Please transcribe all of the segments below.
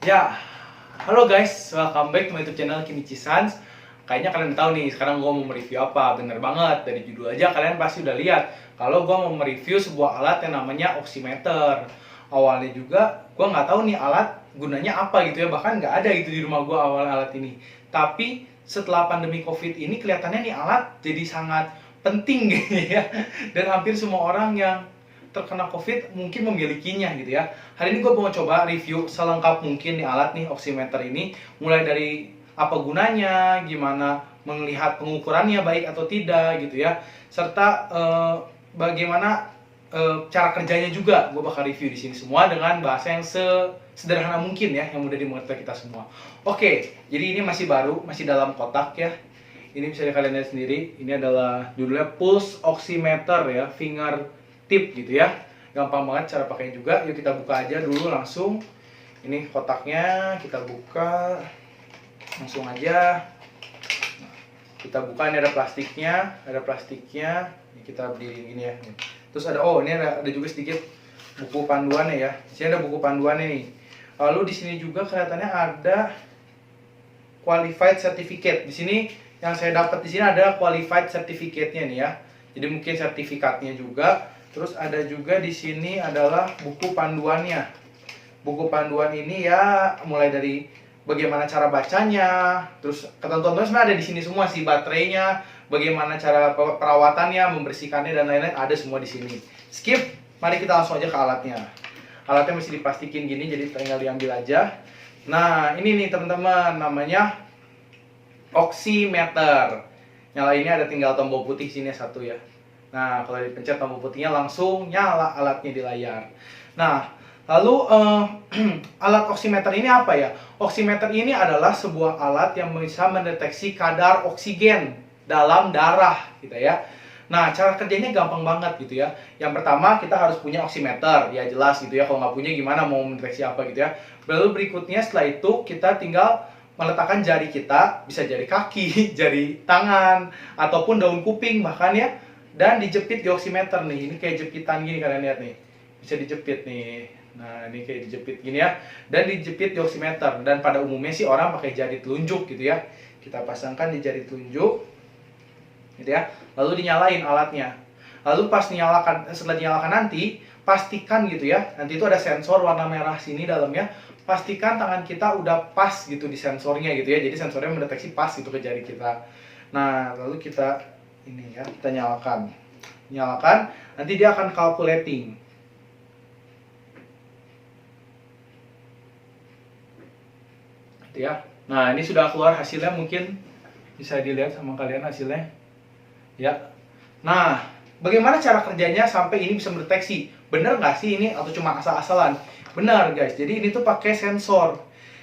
Ya, halo guys, welcome back to my YouTube channel Kinichi Sans. Kayaknya kalian udah tahu nih, sekarang gue mau mereview apa. Bener banget, dari judul aja kalian pasti udah lihat kalau gue mau mereview sebuah alat yang namanya oximeter. Awalnya juga gue nggak tahu nih alat gunanya apa gitu ya, bahkan nggak ada gitu di rumah gue awal alat ini. Tapi setelah pandemi COVID ini kelihatannya nih alat jadi sangat penting gitu ya. Dan hampir semua orang yang terkena COVID mungkin memilikinya gitu ya. Hari ini gue mau coba review selengkap mungkin nih alat nih oximeter ini, mulai dari apa gunanya, gimana melihat pengukurannya baik atau tidak gitu ya, serta bagaimana cara kerjanya juga gue bakal review di sini semua dengan bahasa yang sederhana mungkin ya, yang mudah dimengerti kita semua. Oke, jadi ini masih baru, masih dalam kotak ya. Ini bisa kalian lihat sendiri, ini adalah judulnya pulse oximeter ya, finger tip gitu ya. Gampang banget cara pakainya juga. Yuk kita buka aja dulu langsung. Ini kotaknya kita buka langsung aja. Kita buka, ini ada plastiknya, Ini kita berdiri gini ya. Terus ada ini ada juga sedikit buku panduannya ya. Di sini ada buku panduannya nih. Lalu di sini juga kelihatannya ada qualified certificate. Di sini yang saya dapat di sini ada qualified certificate-nya nih ya. Jadi mungkin sertifikatnya juga. Terus ada juga di sini adalah buku panduannya. Buku panduan ini ya mulai dari bagaimana cara bacanya, terus ketentuan-ketentuan sebenarnya ada di sini semua sih, baterainya, bagaimana cara perawatannya, membersihkannya dan lain-lain ada semua di sini. Skip, mari kita langsung aja ke alatnya. Alatnya masih diplastikin gini jadi tinggal diambil aja. Nah, ini nih teman-teman namanya oximeter. Nyalainnya ada tinggal tombol putih sini satu ya. Nah, kalau dipencet tombol putihnya langsung nyala alatnya di layar. Nah, lalu alat oximeter ini apa ya? Oximeter ini adalah sebuah alat yang bisa mendeteksi kadar oksigen dalam darah gitu ya. Nah, cara kerjanya gampang banget gitu ya. Yang pertama kita harus punya oximeter, ya jelas gitu ya. Kalau nggak punya gimana mau mendeteksi apa gitu ya. Lalu berikutnya setelah itu kita tinggal meletakkan jari kita, bisa jari kaki, jari tangan, ataupun daun kuping bahkan ya. Dan dijepit di oximeter nih, ini kayak jepitan gini kalian lihat nih, bisa dijepit nih. Nah ini kayak dijepit gini ya, dan dijepit di oximeter. Dan pada umumnya sih orang pakai jari telunjuk gitu ya. Kita pasangkan di jari telunjuk, gitu ya. Lalu dinyalain alatnya. Lalu pas dinyalakan, setelah dinyalakan nanti pastikan gitu ya, nanti itu ada sensor warna merah sini dalamnya. Pastikan tangan kita udah pas gitu di sensornya gitu ya. Jadi sensornya mendeteksi pas gitu ke jari kita. Nah lalu kita ini ya, kita nyalakan, nanti dia akan calculating gitu ya. Nah ini sudah keluar hasilnya, mungkin bisa dilihat sama kalian hasilnya ya. Nah bagaimana cara kerjanya sampai ini bisa mendeteksi bener nggak sih ini atau cuma asal-asalan? Benar guys, jadi ini tuh pakai sensor.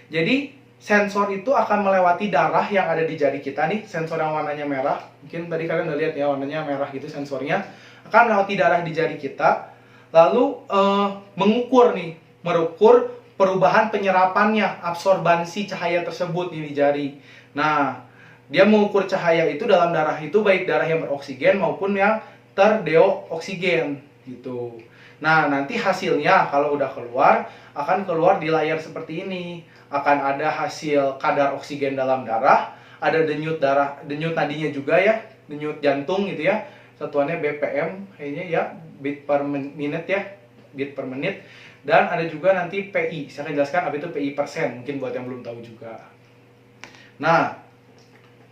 Jadi sensor itu akan melewati darah yang ada di jari kita nih, sensor yang warnanya merah. Mungkin tadi kalian udah lihat ya, warnanya merah gitu sensornya. Akan melewati darah di jari kita, lalu mengukur perubahan penyerapannya, absorbansi cahaya tersebut nih di jari. Nah, dia mengukur cahaya itu dalam darah itu, baik darah yang beroksigen maupun yang terdeoksigen gitu. Nah, nanti hasilnya kalau udah keluar, akan keluar di layar seperti ini. Akan ada hasil kadar oksigen dalam darah, ada denyut darah, denyut nadinya juga ya, denyut jantung gitu ya. Satuannya BPM kayaknya ya, beat per minute ya, beat per menit. Dan ada juga nanti PI, saya akan jelaskan apa itu PI persen, mungkin buat yang belum tahu juga. Nah,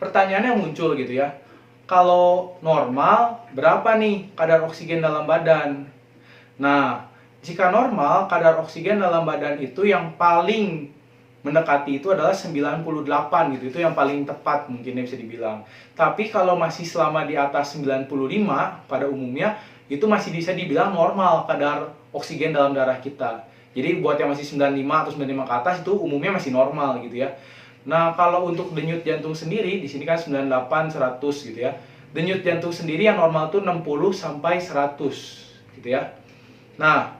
pertanyaannya muncul gitu ya, kalau normal berapa nih kadar oksigen dalam badan? Nah, jika normal, kadar oksigen dalam badan itu yang paling mendekati itu adalah 98 gitu. Itu yang paling tepat mungkin bisa dibilang. Tapi kalau masih selama di atas 95 pada umumnya, itu masih bisa dibilang normal kadar oksigen dalam darah kita. Jadi buat yang masih 95 atau 95 ke atas itu umumnya masih normal gitu ya. Nah, kalau untuk denyut jantung sendiri, di sini kan 98, 100 gitu ya. Denyut jantung sendiri yang normal tuh 60 sampai 100 gitu ya. Nah,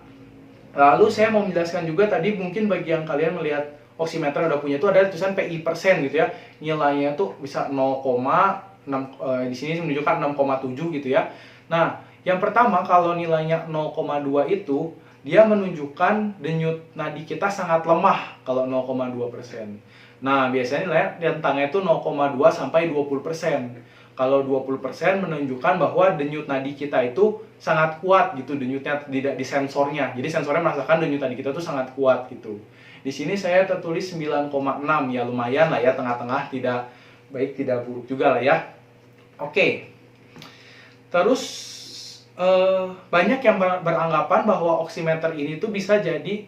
lalu saya mau menjelaskan juga tadi mungkin bagi yang kalian melihat oximeter udah punya itu ada tulisan PI persen gitu ya. Nilainya tuh bisa 0,6 di sini menunjukkan 6,7 gitu ya. Nah, yang pertama kalau nilainya 0,2 itu dia menunjukkan denyut nadi kita sangat lemah kalau 0,2%. Nah, biasanya rentangnya itu 0,2 sampai 20%. Kalau 20% menunjukkan bahwa denyut nadi kita itu sangat kuat gitu, denyutnya tidak di sensornya. Jadi sensornya merasakan denyut nadi kita itu sangat kuat gitu. Di sini saya tertulis 9,6, ya lumayan lah ya, tengah-tengah, tidak baik tidak buruk juga lah ya. Oke. Terus banyak yang beranggapan bahwa oximeter ini tuh bisa jadi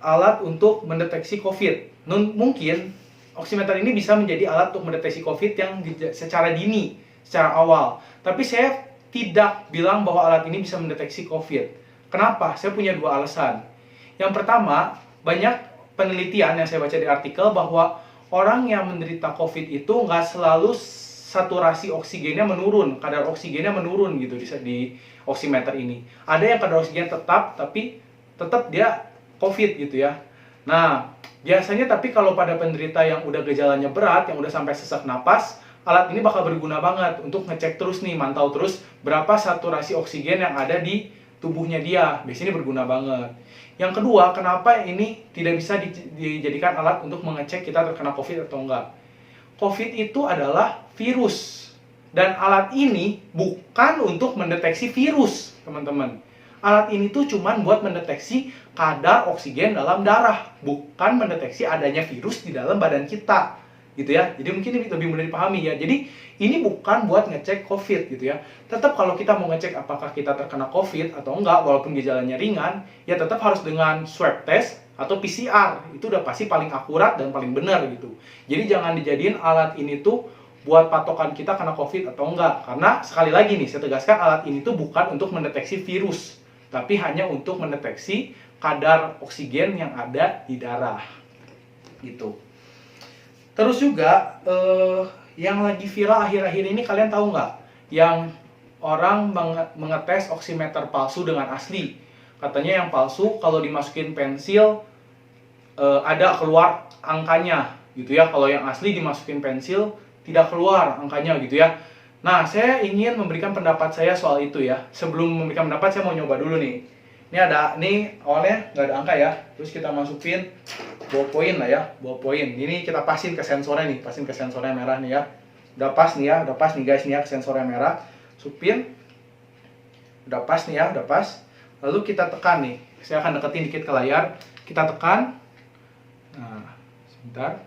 alat untuk mendeteksi COVID. Mungkin oximeter ini bisa menjadi alat untuk mendeteksi COVID yang secara dini, secara awal. Tapi saya tidak bilang bahwa alat ini bisa mendeteksi COVID. Kenapa? Saya punya dua alasan. Yang pertama, banyak penelitian yang saya baca di artikel bahwa orang yang menderita COVID itu nggak selalu saturasi oksigennya menurun, kadar oksigennya menurun gitu di oximeter ini. Ada yang kadar oksigen tetap, tapi tetap dia COVID gitu ya. Nah, biasanya tapi kalau pada penderita yang udah gejalanya berat, yang udah sampai sesak napas, alat ini bakal berguna banget untuk ngecek terus nih, mantau terus berapa saturasi oksigen yang ada di tubuhnya dia. Biasanya berguna banget. Yang kedua, kenapa ini tidak bisa dijadikan alat untuk mengecek kita terkena COVID atau enggak? COVID itu adalah virus. Dan alat ini bukan untuk mendeteksi virus, teman-teman. Alat ini tuh cuman buat mendeteksi kadar oksigen dalam darah, bukan mendeteksi adanya virus di dalam badan kita, gitu ya. Jadi mungkin ini lebih mudah dipahami ya. Jadi ini bukan buat ngecek COVID gitu ya. Tetap kalau kita mau ngecek apakah kita terkena COVID atau enggak, walaupun gejalanya ringan, ya tetap harus dengan swab test atau PCR. Itu udah pasti paling akurat dan paling benar gitu. Jadi jangan dijadiin alat ini tuh buat patokan kita kena COVID atau enggak. Karena sekali lagi nih, saya tegaskan alat ini tuh bukan untuk mendeteksi virus, tapi hanya untuk mendeteksi kadar oksigen yang ada di darah. Gitu. Terus juga, yang lagi viral akhir-akhir ini kalian tahu nggak? Yang orang mengetes oximeter palsu dengan asli. Katanya yang palsu kalau dimasukin pensil, ada keluar angkanya gitu ya. Kalau yang asli dimasukin pensil, tidak keluar angkanya gitu ya. Nah, saya ingin memberikan pendapat saya soal itu ya. Sebelum memberikan pendapat, saya mau nyoba dulu nih. Ini awalnya nggak ada angka ya. Terus kita masukin ballpoint lah ya, ballpoint. Ini kita pasin ke sensornya nih, pasin ke sensornya merah nih ya. Udah pas nih ya, udah pas nih guys nih ya, ke sensornya merah. Supin. Udah pas nih ya, udah pas. Lalu kita tekan nih. Saya akan deketin dikit ke layar. Kita tekan. Nah, sebentar.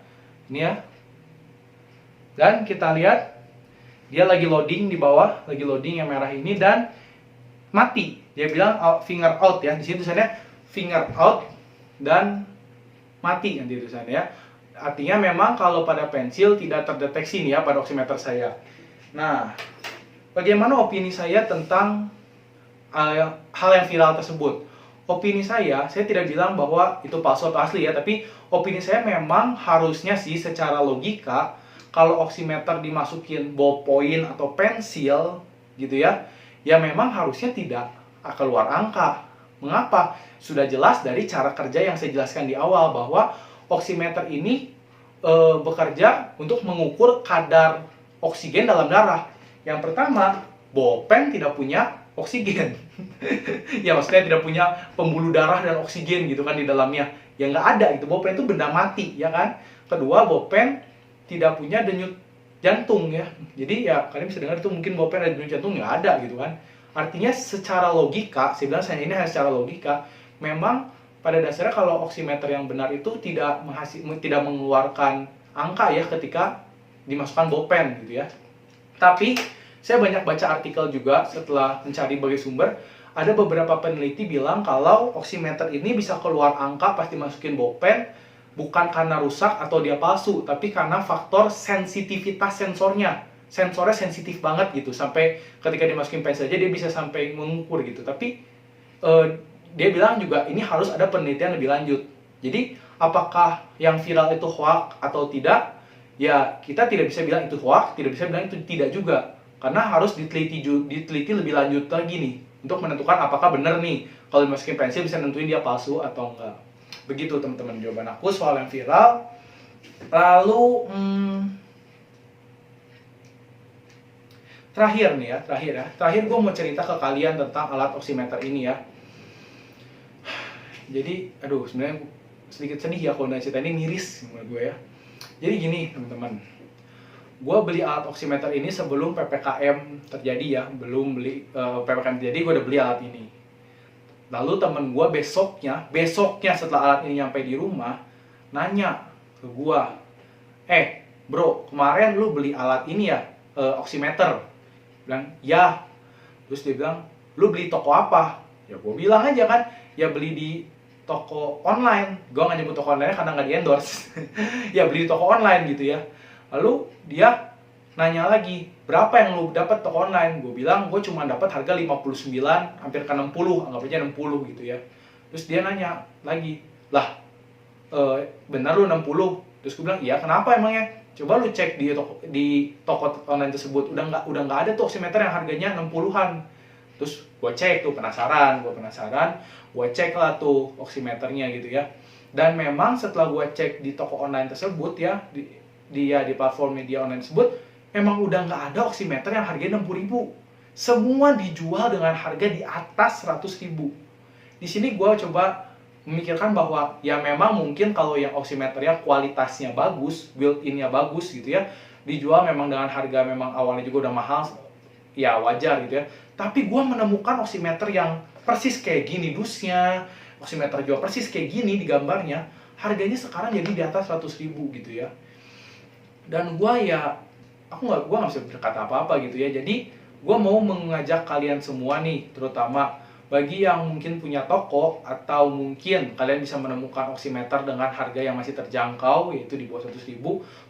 Ini ya. Dan kita lihat dia lagi loading di bawah, lagi loading yang merah ini dan mati. Dia bilang finger out ya. Di sini tulisannya finger out dan mati nanti tulisannya ya. Artinya memang kalau pada pensil tidak terdeteksi nih ya pada oximeter saya. Nah, bagaimana opini saya tentang hal yang viral tersebut? Opini saya tidak bilang bahwa itu palsu atau asli ya, tapi opini saya memang harusnya sih secara logika kalau oximeter dimasukin ballpoint atau pensil gitu ya, ya memang harusnya tidak keluar angka. Mengapa? Sudah jelas dari cara kerja yang saya jelaskan di awal bahwa oximeter ini bekerja untuk mengukur kadar oksigen dalam darah. Yang pertama, ballpen tidak punya oksigen. Ya maksudnya tidak punya pembuluh darah dan oksigen gitu kan di dalamnya. Ya nggak ada, itu ballpen itu benda mati ya kan. Kedua, ballpen tidak punya denyut jantung ya. Jadi ya kalian bisa dengar itu mungkin ballpen ada denyut jantung, nggak ada gitu kan. Artinya secara logika, saya bilang saya ini hanya secara logika, memang pada dasarnya kalau oximeter yang benar itu tidak mengeluarkan angka ya ketika dimasukkan ballpen gitu ya. Tapi saya banyak baca artikel juga setelah mencari berbagai sumber, ada beberapa peneliti bilang kalau oximeter ini bisa keluar angka pas dimasukin ballpen bukan karena rusak atau dia palsu, tapi karena faktor sensitivitas sensornya. Sensornya sensitif banget gitu, sampai ketika dimasukin pensil aja dia bisa sampai mengukur gitu. Tapi dia bilang juga ini harus ada penelitian lebih lanjut. Jadi apakah yang viral itu hoax atau tidak? Ya kita tidak bisa bilang itu hoax, tidak bisa bilang itu tidak juga. Karena harus diteliti lebih lanjut lagi nih untuk menentukan apakah benar nih kalau dimasukin pensil bisa nentuin dia palsu atau enggak. Begitu teman-teman jawaban aku soal yang viral. Lalu terakhir nih ya, terakhir gue mau cerita ke kalian tentang alat oximeter ini ya. Jadi aduh sebenarnya sedikit sedih ya kalau cerita ini, miris menurut gue ya. Jadi gini teman-teman, gue beli alat oximeter ini sebelum PPKM terjadi ya, belum beli PPKM terjadi gue udah beli alat ini. Lalu temen gue besoknya setelah alat ini nyampe di rumah, nanya ke gue, bro, kemarin lu beli alat ini ya, oximeter? Bilang, ya. Terus dia bilang, lu beli toko apa? Ya gue bilang aja kan, ya beli di toko online. Gue nggak nyebut toko online karena nggak di endorse. Ya beli di toko online gitu ya. Lalu dia nanya lagi, berapa yang lu dapat toko online? Gue bilang, gue cuma dapat harga 59, hampir ke 60, anggap aja 60 gitu ya. Terus dia nanya lagi, lah, benar lu 60? Terus gue bilang, iya, kenapa emangnya? Coba lu cek di toko online tersebut, udah nggak ada tuh oximeter yang harganya 60-an. Terus gue cek tuh, penasaran, gue cek lah tuh oximeternya gitu ya. Dan memang setelah gue cek di toko online tersebut ya, di platform media online tersebut, memang udah nggak ada oximeter yang harganya 60.000. Semua dijual dengan harga di atas 100.000. Di sini gue coba memikirkan bahwa ya memang mungkin kalau yang oximeternya kualitasnya bagus, built-in-nya bagus gitu ya, dijual memang dengan harga memang awalnya juga udah mahal, ya wajar gitu ya. Tapi gue menemukan oximeter yang persis kayak gini dusnya, oximeter juga persis kayak gini di gambarnya, harganya sekarang jadi di atas 100.000 gitu ya. Dan gue ya, gue nggak bisa berkata apa-apa gitu ya. Jadi gue mau mengajak kalian semua nih, terutama bagi yang mungkin punya toko atau mungkin kalian bisa menemukan oximeter dengan harga yang masih terjangkau, yaitu di bawah 100.000,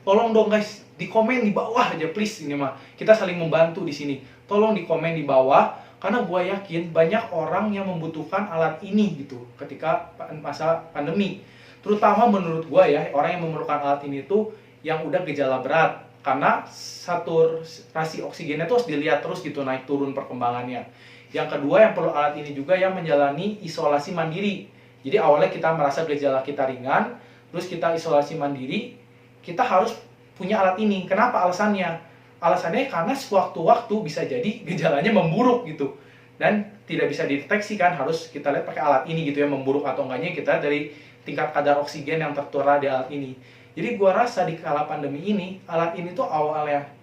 tolong dong guys, di komen di bawah aja please, ini mah kita saling membantu di sini. Tolong di komen di bawah, karena gue yakin banyak orang yang membutuhkan alat ini gitu ketika masa pandemi. Terutama menurut gue ya, orang yang memerlukan alat ini tuh yang udah gejala berat, karena saturasi oksigennya tuh harus dilihat terus gitu, naik turun perkembangannya. Yang kedua, yang perlu alat ini juga yang menjalani isolasi mandiri. Jadi awalnya kita merasa gejala kita ringan, terus kita isolasi mandiri, kita harus punya alat ini. Kenapa alasannya? Alasannya karena sewaktu-waktu bisa jadi gejalanya memburuk gitu. Dan tidak bisa dideteksi kan, harus kita lihat pakai alat ini gitu ya, memburuk atau enggaknya kita dari tingkat kadar oksigen yang tertera di alat ini. Jadi gua rasa di kala pandemi ini, alat ini tuh awalnya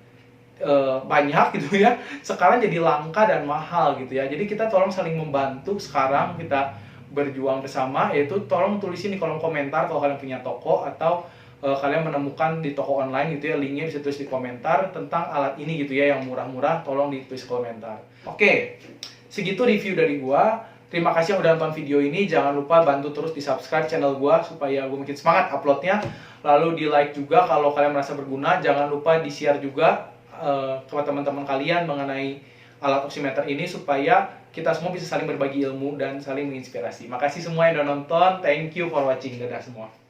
banyak gitu ya, sekarang jadi langka dan mahal gitu ya. Jadi kita tolong saling membantu, sekarang kita berjuang bersama, yaitu tolong tulisin di kolom komentar kalau kalian punya toko atau kalian menemukan di toko online gitu ya, linknya bisa tulis di komentar tentang alat ini gitu ya, yang murah-murah, tolong ditulis komentar. Oke, segitu review dari gua. Terima kasih yang udah nonton video ini. Jangan lupa bantu terus di subscribe channel gua supaya gua makin semangat uploadnya. Lalu di like juga kalau kalian merasa berguna. Jangan lupa di share juga ke teman-teman kalian mengenai alat oximeter ini supaya kita semua bisa saling berbagi ilmu dan saling menginspirasi. Makasih semua yang udah nonton. Thank you for watching. Dadah semua.